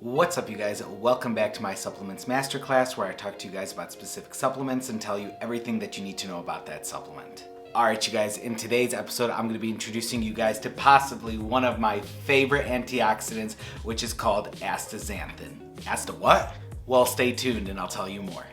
What's up, you guys? Welcome back to my supplements masterclass, where I talk to you guys about specific supplements and tell you everything that you need to know about that supplement. Alright, you guys, in today's episode I'm going to be introducing you guys to possibly one of my favorite antioxidants, which is called astaxanthin. Asta what? Well, stay tuned and I'll tell you more.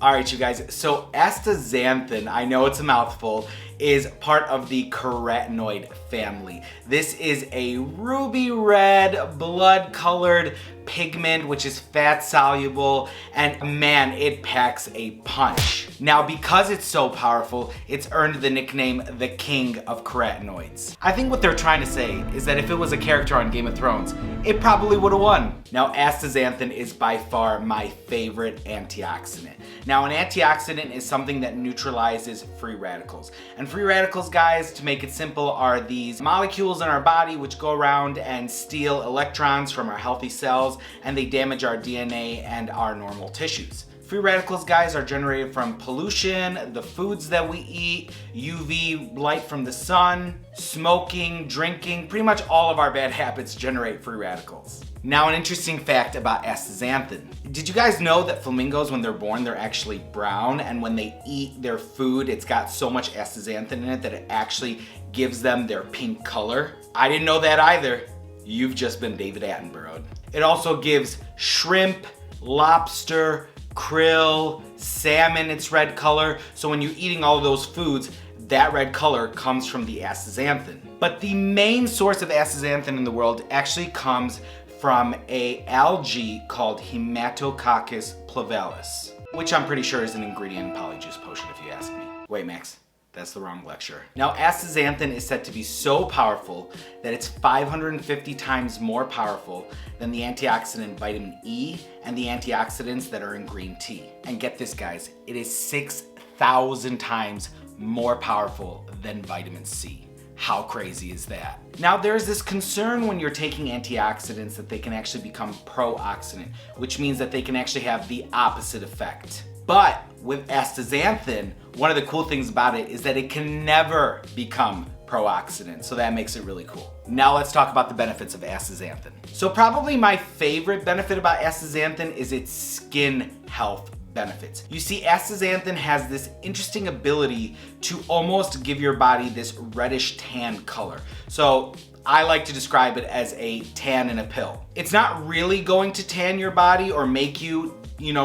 Alright, you guys, so astaxanthin, I know it's a mouthful, is part of the carotenoid family. This is a ruby red, blood-colored pigment which is fat soluble, and man, it packs a punch. Now, because it's so powerful, it's earned the nickname the king of carotenoids. I think what they're trying to say is that if it was a character on Game of Thrones, it probably would have won. Now, astaxanthin is by far my favorite antioxidant. Now, an antioxidant is something that neutralizes free radicals. And free radicals, guys, to make it simple, are these molecules in our body which go around and steal electrons from our healthy cells, and they damage our DNA and our normal tissues. Free radicals, guys, are generated from pollution, the foods that we eat, UV light from the sun, smoking, drinking. Pretty much all of our bad habits generate free radicals. Now, an interesting fact about astaxanthin. Did you guys know that flamingos, when they're born, they're actually brown, and when they eat their food, it's got so much astaxanthin in it that it actually gives them their pink color? I didn't know that either. You've just been David Attenborough'd. It also gives shrimp, lobster, krill, salmon its red color. So when you're eating all of those foods, that red color comes from the astaxanthin. But the main source of astaxanthin in the world actually comes from a algae called Haematococcus plavalis, which I'm pretty sure is an ingredient in polyjuice potion if you ask me. Wait, Max. That's the wrong lecture. Now, astaxanthin is said to be so powerful that it's 550 times more powerful than the antioxidant vitamin E and the antioxidants that are in green tea. And get this, guys, it is 6,000 times more powerful than vitamin C. How crazy is that? Now, there's this concern when you're taking antioxidants that they can actually become pro-oxidant, which means that they can actually have the opposite effect. But with astaxanthin, one of the cool things about it is that it can never become pro-oxidant, so that makes it really cool. Now let's talk about the benefits of astaxanthin. So probably my favorite benefit about astaxanthin is its skin health benefits. You see, astaxanthin has this interesting ability to almost give your body this reddish tan color. So I like to describe it as a tan in a pill. It's not really going to tan your body or make you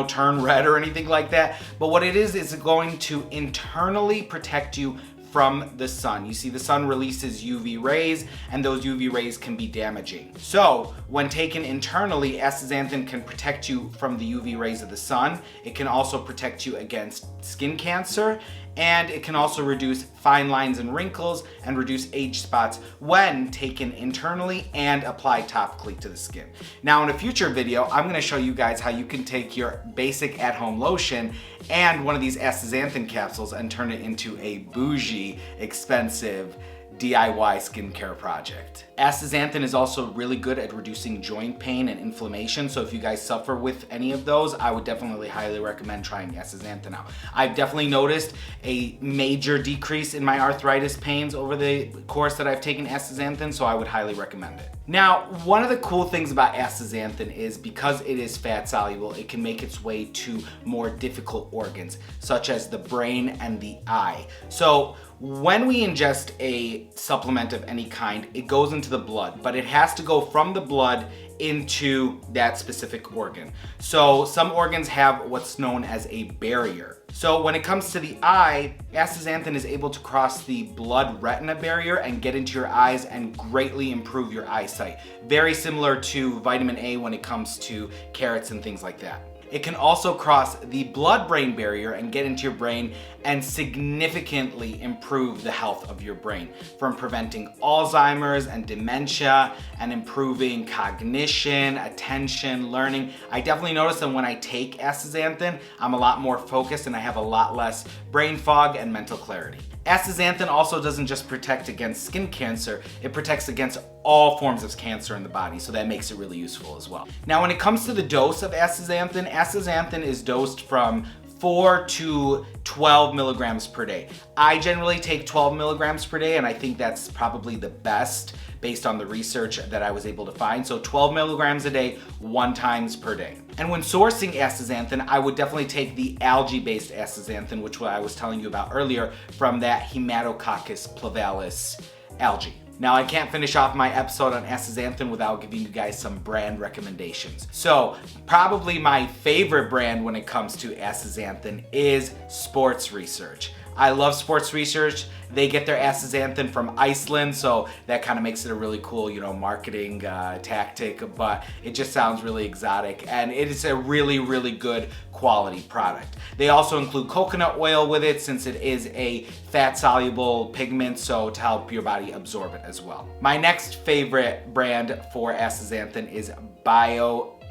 turn red or anything like that. But what it is going to internally protect you from the sun. You see, the sun releases UV rays, and those UV rays can be damaging. So when taken internally, astaxanthin can protect you from the UV rays of the sun. It can also protect you against skin cancer, and it can also reduce fine lines and wrinkles and reduce age spots when taken internally and applied topically to the skin. Now, in a future video, I'm going to show you guys how you can take your basic at-home lotion and one of these astaxanthin capsules and turn it into a bougie, expensive DIY skincare project. Astaxanthin is also really good at reducing joint pain and inflammation, so if you guys suffer with any of those, I would definitely highly recommend trying astaxanthin out. I've definitely noticed a major decrease in my arthritis pains over the course that I've taken astaxanthin, so I would highly recommend it. Now, one of the cool things about astaxanthin is because it is fat soluble, it can make its way to more difficult organs, such as the brain and the eye. So when we ingest a supplement of any kind, it goes into the blood, but it has to go from the blood into that specific organ. So some organs have what's known as a barrier. So when it comes to the eye, astaxanthin is able to cross the blood-retina barrier and get into your eyes and greatly improve your eyesight. Very similar to vitamin A when it comes to carrots and things like that. It can also cross the blood-brain barrier and get into your brain and significantly improve the health of your brain, from preventing Alzheimer's and dementia and improving cognition, attention, learning. I definitely notice that when I take astaxanthin, I'm a lot more focused and I have a lot less brain fog and mental clarity. Astaxanthin also doesn't just protect against skin cancer, it protects against all forms of cancer in the body, so that makes it really useful as well. Now, when it comes to the dose of astaxanthin, astaxanthin is dosed from 4 to 12 milligrams per day. I generally take 12 milligrams per day, and I think that's probably the best based on the research that I was able to find. So 12 milligrams a day, 1 times per day. And when sourcing astaxanthin, I would definitely take the algae-based astaxanthin, which I was telling you about earlier, from that Haematococcus plavalis algae. Now, I can't finish off my episode on astaxanthin without giving you guys some brand recommendations. So, probably my favorite brand when it comes to astaxanthin is Sports Research. I love Sports Research. They get their astaxanthin from Iceland, so that kind of makes it a really cool, marketing tactic, but it just sounds really exotic, and it is a really, really good quality product. They also include coconut oil with it, since it is a fat-soluble pigment, so to help your body absorb it as well. My next favorite brand for astaxanthin is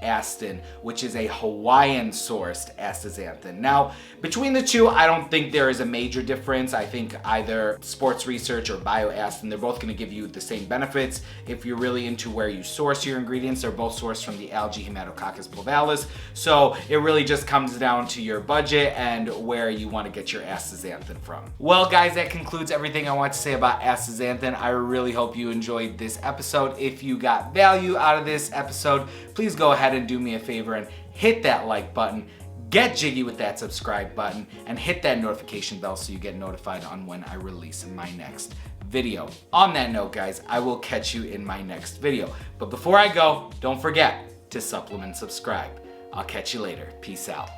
Astin, which is a Hawaiian-sourced astaxanthin. Now, between the two, I don't think there is a major difference. I think either Sports Research or Astin, they're both going to give you the same benefits. If you're really into where you source your ingredients, they're both sourced from the algae Haematococcus plavalis. So it really just comes down to your budget and where you want to get your astaxanthin from. Well, guys, that concludes everything I want to say about astaxanthin. I really hope you enjoyed this episode. If you got value out of this episode, please go ahead and do me a favor and hit that like button, get jiggy with that subscribe button, and hit that notification bell so you get notified on when I release my next video. On that note, guys, I will catch you in my next video. But before I go, don't forget to supplement subscribe. I'll catch you later. Peace out.